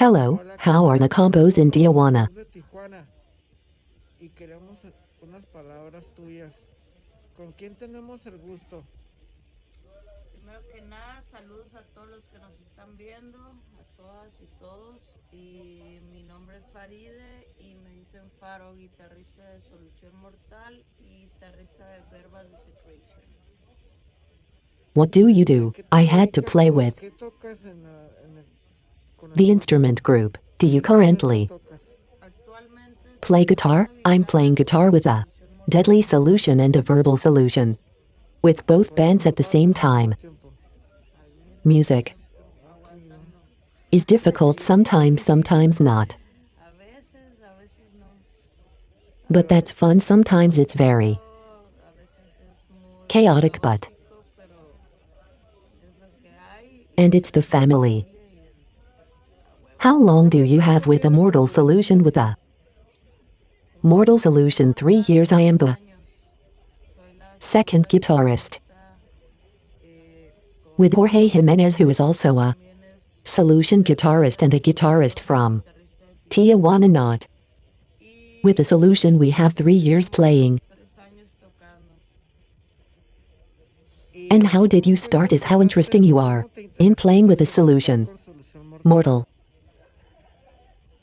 Hello, Hola, ¿qué how are tal? the combos in Tijuana? Somos de Tijuana y queremos unas palabras tuyas. ¿Con quién tenemos el gusto? Primero que nada, saludos a todos los que nos están viendo, a todas y todos. Y mi nombre es Faride y me dicen Faro, guitarrista de Solución Mortal y guitarrista de Verba Desecration. What do you do? ¿Qué te I had to dedicas play tú? with ¿Qué tocas con el the grupo? instrument group. Do you ¿Qué instrumento currently tocas? Actualmente play estoy guitar? tocando I'm guitarra playing guitar con with a Solución deadly Mortal. solution and a verbal solution. With both ¿Cuánto bands lo at the tocas same al mismo time. tiempo? Al mismo Music tiempo, Ah, qué bien. aguantando. is difficult sometimes, sometimes not. A veces no. But that's fun, sometimes it's very A veces es muy chaotic, but caótico, pero es lo que hay and y it's the es mi family. familia y a huevo. How long do you ¿Cuánto have with a tienes de mortal solution? solución? With a Como mortal ya solution, van 3 years. I am 3 the años. Soy la second segunda guitarist. guitarrista With con Jorge Jorge, Jimenez, who is que also a también es solution guitarist and a guitarist otro from guitarrista de Tijuana. Tijuana. Not with the Y solution, we have 3 years llevo playing. 3 años tocando. And ¿Y how did cómo you fue que start? Is how interesting empezaste? you are ¿Cómo te in playing with interesaste a en tocar solution. con Solución Mortal? Mortal.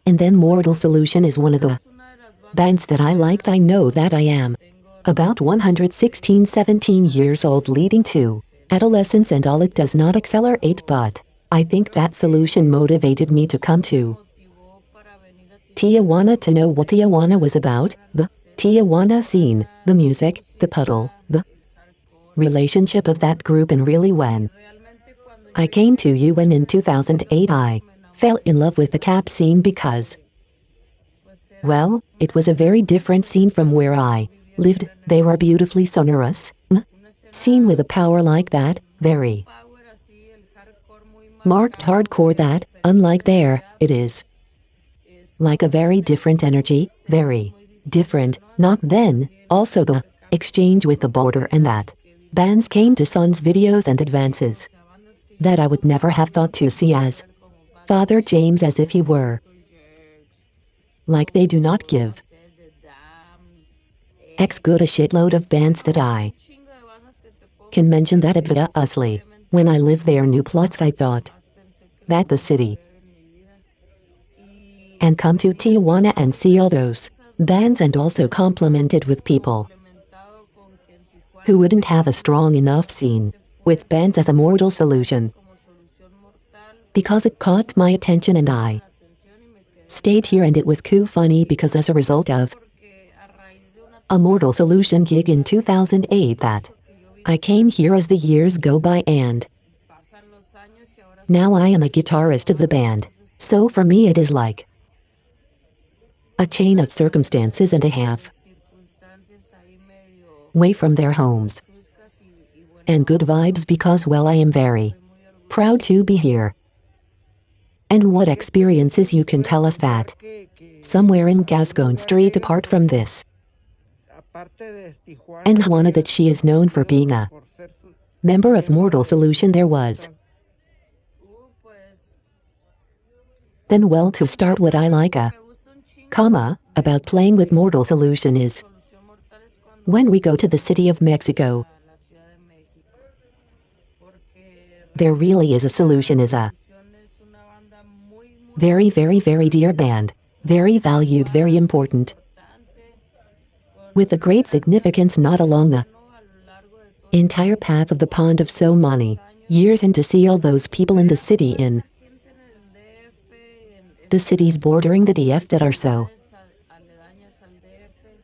And then Mortal Solution is one of the Es una de las bandas bands que that I liked. I más know that I desde que am tengo, no about sé, desde 116, 17 years old, leading to adolescencia. adolescence, and all it does not accelerate, but I think Creo that que solution motivated me to come eso me to motivó para venir a Tijuana Tijuana to porque know what sé Tijuana was cómo about, era la the escena de Tijuana scene, Tijuana, the la music, the puddle, música, the el hardcore, el relationship of that group, and really y when realmente cuando I yo came llegué to a UN in Tijuana en 2008, I 2008 me fell in enamoré love with the de la cap scene escena because, porque pues era well, it una was a escena very muy different scene from bonita where donde yo I vivía, que lived. era en el They were Desecration. beautifully sonorous, Una scene with escena a power like that, muy very power así, el hardcore muy marked marcado hardcore y a that, unlike diferencia de there, allá, it pues is es like a very different muy energy, distinta, very muy distinta, different. ¿no? Not Entonces then, también also the intercambio exchange with the con border and ideas that y que he visto bands came to bandas Sun's videos and que, o advances sea, bandas que yo that I would escucho never have thought actualmente to y see volteo a as ver como bandas Father James, as if he como were Circle Jerks, like they do not como, no give sé, The Damned, X good a shitload of bands bueno, that I un chingo de bandas que te puedo can mention mencionar that que pues obviously. obviamente When I son lived there, new bandas plots, I que thought jamás pensé que las that the fuera a city ver en mi vida and come y to venir a Tijuana and Tijuana y see all conocer those esas bands, and bandas y also además complemented with people complementado con que en who Tijuana wouldn't pues have a hay una strong escena enough scene bastante with fuerte bands as a mortal y bandas solution. como Solución Mortal Because pues it caught my attention and me llama I la atención y me quedé stayed here, acá and it was cool funny because y as a result más of porque a raíz de una a Mortal tocada con Solution Solución gig in Mortal pues 2008 that mucho que yo I vine para came here as the acá years go by, and pasan los años y ahora now soy I am a guitarrista de la guitarist of the banda band. entonces pues So for me it is like a chain of circumstances and a half de circunstancias ahí medio way from their homes chuscas y buena and good onda, ¿no? vibes because, well, I am very Estoy muy proud orgullosa to de be eso. here. And what ¿Qué te experiences dices? you can ¿Puedes tell us contar that que somewhere in algún Gascon lugar Street llegues apart from donde, this aparte de and Tijuana, Juana, that hayas she is known for conocido being a por ser member of miembro Mortal de Solution? There Solución was. Mortal? Pues Then, well, to start, what I bandas like que me gusta un chingo about de playing with Mortal Solution is Solución Mortal es cuando when we vamos go a to the city of tocar Mexico, a la Ciudad de México, porque there really realmente is a solution, is a Solución es una banda muy, muy, very, muy, very, muy very dear grande, band, very valued, very puntual, muy important, importante, with a con una great gran significance not along trayectoria, the ¿no? A lo largo de todo el entire camino, path of the pond of so todos los many años, years, and to see all those y people in the ver a city, toda in esa gente en el DF, the cities bordering the DF, that are so, ciudades aledañas al DF,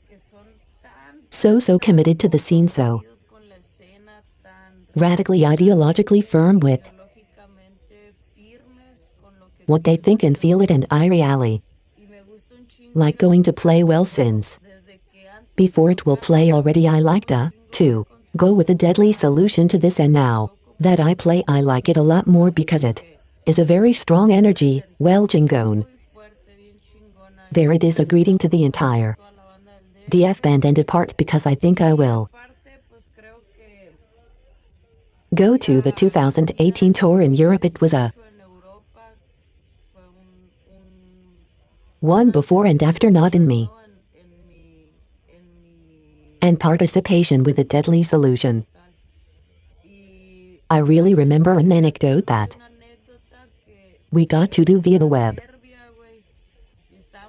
que son tan, so committed to the scene, so comprometidos con la escena, tan radically ideologically radicalmente firm with ideológicamente firmes con lo que what they think piensan y and lo feel que it, and I creen. really Y me gusta un chingo like ir a going to play, well, tocarles since desde que antes de before it will tocar me play already, I emociona like un chingo ir to con go with a Solución deadly Mortal solution to this, and cuando now toco that I pues play, I like it a lot mucho more más because it porque is a very strong es una energy, well, energía Chingon. muy fuerte, bien chingona There it y is, a pues greeting to the saludos ahí a entire toda la banda del DF DF. band, and apart because I think I Y will aparte pues creo que go ir to the a 2018 tour in Europe. It was a mucho en Europa one before and after not in me, and participation with a deadly solution. I really remember an anecdote that we got to do via the web.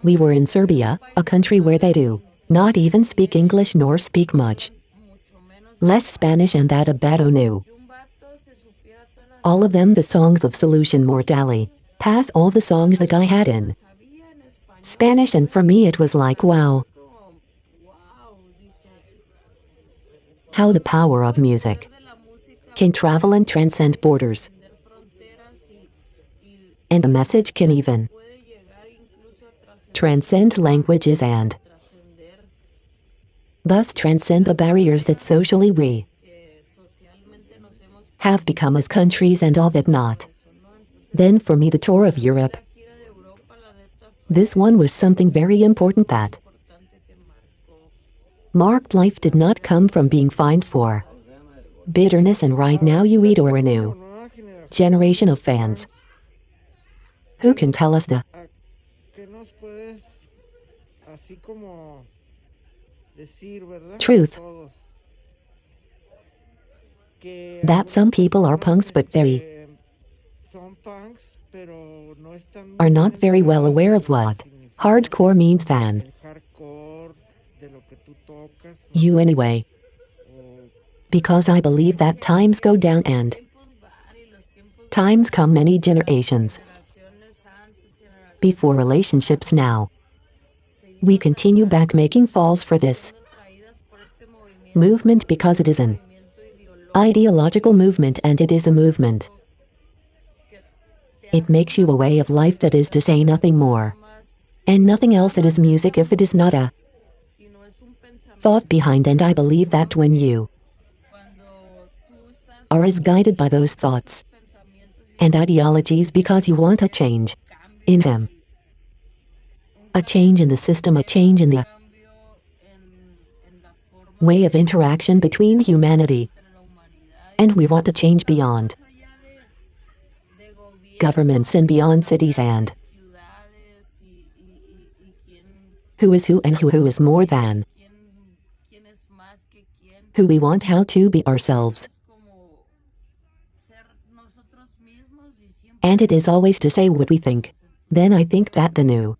We were in Serbia, a country where they do not even speak English nor speak much less Spanish, and that a Bato knew all of them the songs of Solution Mortale, pass all the songs the guy had in Spanish, and for me it was like, wow, how the power of music can travel and transcend borders, and the message can even transcend languages and thus transcend the barriers that socially we have become as countries and all that not. Then for me the tour of Europe, this one was something very important that marked life did not come from being fined for bitterness, and right now you eat or a new generation of fans who can tell us the truth that some people are punks but they are not very well aware of what hardcore means than you anyway, because I believe that times go down and times come many generations before relationships now. We continue back making falls for this movement because it is an ideological movement, and it is a movement. It makes you a way of life, that is to say nothing more and nothing else. It is music if it is not a thought behind, and I believe that when you are as guided by those thoughts and ideologies because you want a change in them, a change in the system, a change in the way of interaction between humanity, and we want to change beyond governments and beyond cities, and who is who and who is more than who we want, how to be ourselves. And it is always to say what we think. Then I think that the new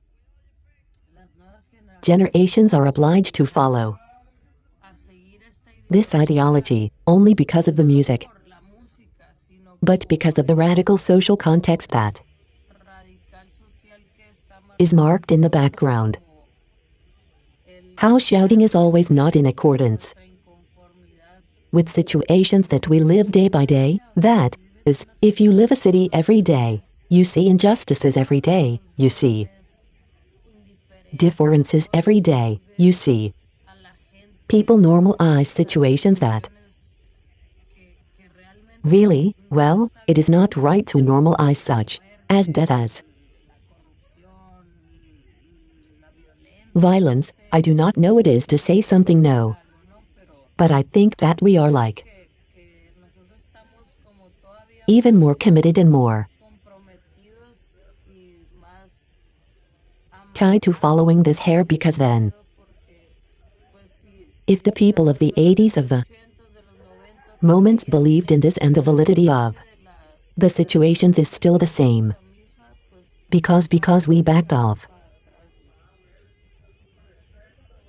generations are obliged to follow this ideology only because of the music, but because of the radical social context that is marked in the background. How shouting is always not in accordance with situations that we live day by day. That is, if you live a city every day, you see injustices every day, you see differences every day, you see people normalize situations that really, well, it is not right to normalize such as death, as violence. I do not know it is to say something, no, but I think that we are like even more committed and more tied to following this hair, because then if the people of the 80s of the moments believed in this and the validity of the situations is still the same, because we backed off,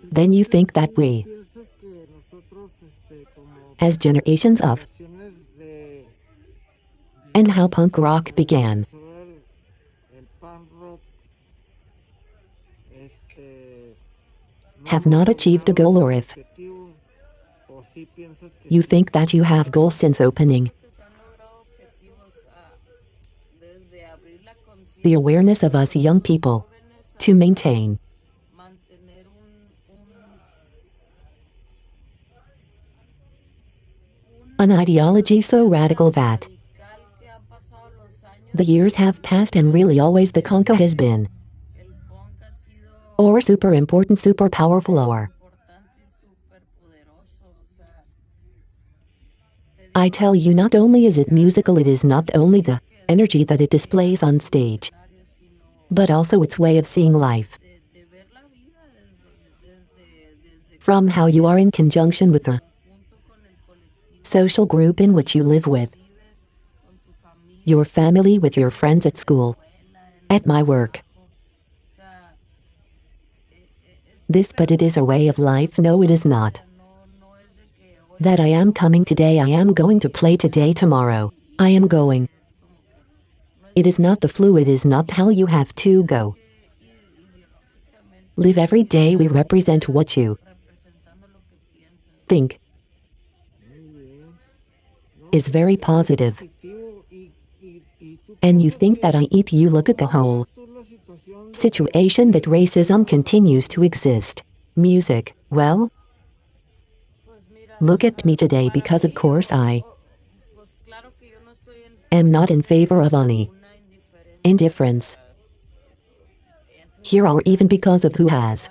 then you think that we as generations of and how punk rock began have not achieved a goal, or if you think that you have goals since opening the awareness of us young people to maintain an ideology so radical that the years have passed, and really always the conca has been or super important, super powerful, or I tell you, not only is it musical, it is not only the energy that it displays on stage, but also its way of seeing life. de ver la vida desde From how you are in conjunction with the junto con el colectivo social group in which you live with, vives, con tu familia, your family, with your friends at school, at my work. o sea, This, but it is a way of life. No, it is not. no es de que hoy That I am coming today, I am going to play today, tomorrow I am going. It is not the flu, it is not how you have to go. ideológicamente Live every day, we represent what you representando lo que piensas. think is very positive. Positivo y tú And you think that I eat, you look at the whole tú la situación situation that racism continues to exist. Music, well, Pues mira, look at me today, because of course I pues claro que yo no estoy en am not in favor of any una indiferencia indifference here, or even because of who has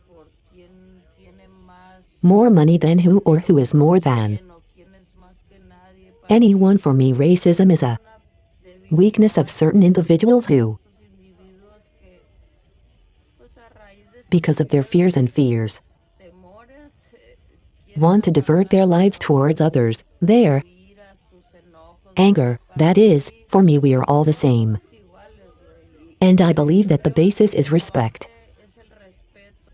por quién tiene más more money than who, or who is more than o quién es más que nadie para anyone. For me, racism is a weakness of certain individuals who, estos individuos que pues a raíz de sus because of their fears and fears, temores want to divert their lives towards others, their ira, sus enojos, anger. That is, for me, we are all the same. iguales, güey, And I believe that the basis is respect. es el respeto.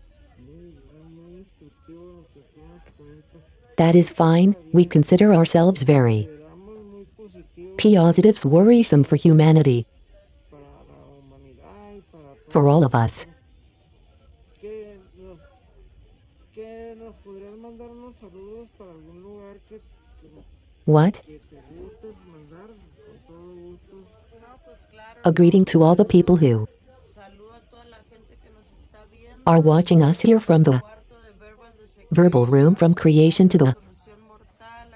muy instructivo lo que tú nos cuentas. That is fine. We consider ourselves very Éramos muy positivos positives, worrisome for humanity, para la humanidad y para for todos. all of us. Que nos podrías mandar unos saludos para algún lugar What? que te gustes mandar con todo gusto. No, pues claro, A greeting to all the people who saludo a toda la gente que nos está viendo. are watching us here from the Cuarto de Desecration, verbal room, from creation to the Solución Mortal,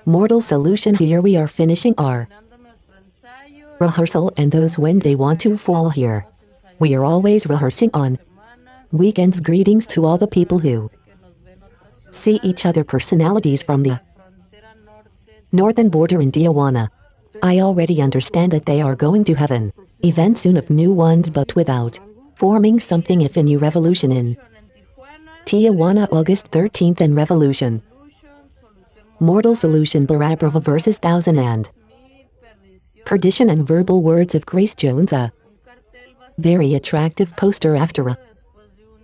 mortal solution. Here we are finishing our terminando nuestro ensayo. rehearsal, and those when they want to fall here. We are always rehearsing on Semana, weekends. Greetings to all the people who que nos ven otras see each other, personalities from the frontera norte. northern border in Tijuana. I already understand that they are going to have an event soon of new ones, but without forming something, if a new revolution in En Tijuana, Tijuana, August 13th, and revolution. Solución Mortal Solution, Barabrava versus Thousand and Mi Perdición, Perdition, and verbal words of Grace Jones. A un cartel vacío very attractive poster after a después de un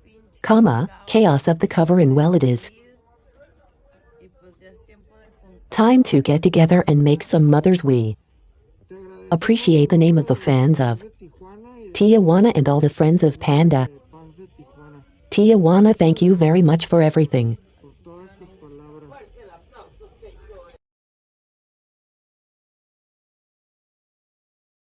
pinche comma, chaos of the cover, and well, it is y pues ya es tiempo de juntar. time to get together and make some mothers. We Te agradezco appreciate the name of the fans of de Tijuana y de Tijuana and all the friends of Panda fans de Tijuana. Tijuana. Thank you very much for everything.